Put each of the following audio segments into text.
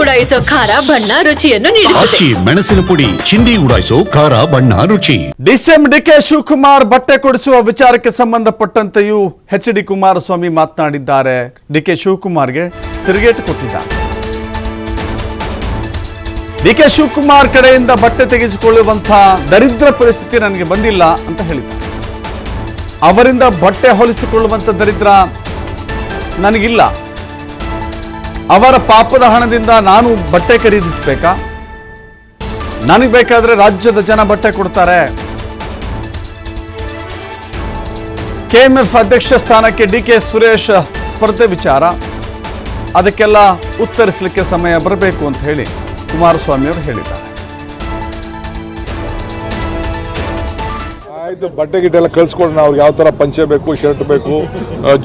ಉಡಾಯಿಸೋ ಖಾರ ಬಣ್ಣ ರುಚಿಯನ್ನು ನೀಡುತ್ತದೆ. ಮೆಣಸಿನ ಪುಡಿ ಚಿಂದಿ ಉಡಾಯಿಸೋ ಖಾರ ಬಣ್ಣ ರುಚಿ. ಡಿಸಿಎಂ ಡಿಕೆ ಶಿವಕುಮಾರ್ ಬಟ್ಟೆ ಕೊಡಿಸುವ ವಿಚಾರಕ್ಕೆ ಸಂಬಂಧಪಟ್ಟಂತೆಯೂ ಎಚ್.ಡಿ. ಕುಮಾರಸ್ವಾಮಿ ಮಾತನಾಡಿದ್ದಾರೆ. ಡಿಕೆ ಶಿವಕುಮಾರ್ಗೆ ತಿರುಗೇಟು ಕೊಟ್ಟಿದ್ದಾರೆ. ಡಿಕೆ ಶಿವಕುಮಾರ್ ಕಡೆಯಿಂದ ಬಟ್ಟೆ ತೆಗೆಸಿಕೊಳ್ಳುವಂತಹ ದರಿದ್ರ ಪರಿಸ್ಥಿತಿ ನನಗೆ ಬಂದಿಲ್ಲ ಅಂತ ಹೇಳಿದ್ದಾರೆ. ಅವರಿಂದ ಬಟ್ಟೆ ಹೊಲಿಸಿಕೊಳ್ಳುವಂಥ ದರಿದ್ರ ನನಗಿಲ್ಲ. ಅವರ ಪಾಪದ ಹಣದಿಂದ ನಾನು ಬಟ್ಟೆ ಖರೀದಿಸಬೇಕಾ? ನನಗೆ ಬೇಕಾದ್ರೆ ರಾಜ್ಯದ ಜನ ಬಟ್ಟೆ ಕೊಡ್ತಾರೆ. ಕೆಎಂಎಫ್ ಅಧ್ಯಕ್ಷ ಸ್ಥಾನಕ್ಕೆ ಡಿಕೆ ಸುರೇಶ್ ಸ್ಪರ್ಧೆ ವಿಚಾರ, ಅದಕ್ಕೆಲ್ಲ ಉತ್ತರಿಸಲಿಕ್ಕೆ ಸಮಯ ಬರಬೇಕು ಅಂತ ಹೇಳಿ ಕುಮಾರಸ್ವಾಮಿ ಅವರು ಹೇಳಿದ್ದಾರೆ. ಆಯ್ತು, ಬಟ್ಟೆ ಗಿಟ್ಟೆಲ್ಲ ಕಳ್ಸ್ಕೊಡೋಣ. ಅವ್ರಿಗೆ ಯಾವ ಥರ ಪಂಚೆ ಬೇಕು, ಶರ್ಟ್ ಬೇಕು,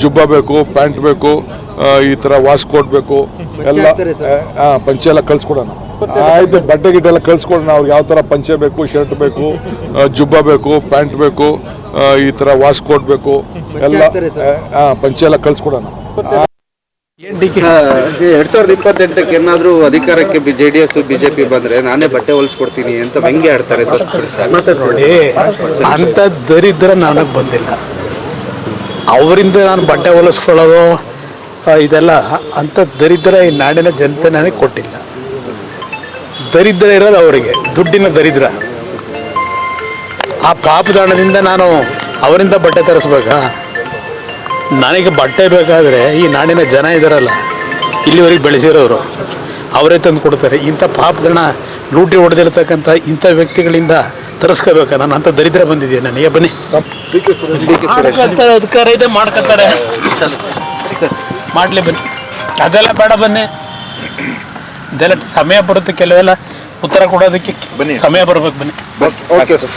ಜುಬ್ಬ ಬೇಕು, ಪ್ಯಾಂಟ್ ಬೇಕು, ಈ ಥರ ವಾಶ್ ಕೋಟ್ ಬೇಕು, ಎಲ್ಲ ಪಂಚೆ ಎಲ್ಲ ಕಳ್ಸ್ಕೊಡೋಣ. ಆಯ್ತು, ಬಟ್ಟೆ ಗಿಟ್ಟೆಲ್ಲ ಕಳ್ಸ್ಕೊಡೋಣ. ಅವ್ರಿಗೆ ಯಾವ ಥರ ಪಂಚೆ ಬೇಕು, ಶರ್ಟ್ ಬೇಕು, ಜುಬ್ಬ ಬೇಕು, ಪ್ಯಾಂಟ್ ಬೇಕು, ಈ ಥರ ವಾಶ್ ಕೋಟ್ ಬೇಕು, ಎಲ್ಲ ಪಂಚೆ ಎಲ್ಲ ಕಳ್ಸ್ಕೊಡೋಣ. 2028ಕ್ಕೆ ಏನಾದರೂ ಅಧಿಕಾರಕ್ಕೆ JDS BJP ಬಂದ್ರೆ ನಾನೇ ಬಟ್ಟೆ ಹೊಲಿಸ್ಕೊಡ್ತೀನಿ ಅಂತ ವ್ಯಂಗ್ಯ ಆಡ್ತಾರೆ ಸರ್. ಮತ್ತೆ ನೋಡಿ, ಅಂತ ದರಿದ್ರ ನನಗೆ ಬಂದಿಲ್ಲ. ಅವರಿಂದ ನಾನು ಬಟ್ಟೆ ಹೊಲಿಸ್ಕೊಳ್ಳೋದು ಇದೆಲ್ಲ ಅಂಥ ದರಿದ್ರ ಈ ನಾಡಿನ ಜನತೆ ನನಗೆ ಕೊಟ್ಟಿಲ್ಲ. ದರಿದ್ರ ಇರೋದು ಅವರಿಗೆ, ದುಡ್ಡಿನ ದರಿದ್ರ. ಆ ಪಾಪದ ಹಣದಿಂದ ನಾನು ಅವರಿಂದ ಬಟ್ಟೆ ತರಿಸ್ಬೇಕಾ? ನನಗೆ ಬಟ್ಟೆ ಬೇಕಾದರೆ ಈ ನಾಡಿನ ಜನ ಇದ್ದಾರಲ್ಲ, ಇಲ್ಲಿವರೆಗೆ ಬೆಳೆಸಿರೋರು, ಅವರೇ ತಂದು ಕೊಡ್ತಾರೆ. ಇಂಥ ಪಾಪದಣ ಲೂಟಿ ಹೊಡೆದಿರ್ತಕ್ಕಂಥ ಇಂಥ ವ್ಯಕ್ತಿಗಳಿಂದ ತರಿಸ್ಕೋಬೇಕಾ? ನಾನು ಅಂಥ ದರಿದ್ರ ಬಂದಿದ್ದೀನಿ ನನಗೆ. ಬನ್ನಿ, ಅಧಿಕಾರ ಇದೆ, ಮಾಡ್ಕೊತಾರೆ, ಮಾಡಲಿ, ಬನ್ನಿ. ಅದೆಲ್ಲ ಬೇಡ, ಬನ್ನಿ. ಇದೆಲ್ಲ ಸಮಯ ಬರುತ್ತೆ, ಕೆಲವೆಲ್ಲ ಉತ್ತರ ಕೊಡೋದಕ್ಕೆ ಸಮಯ ಬರಬೇಕು. ಬನ್ನಿ. Okay sir.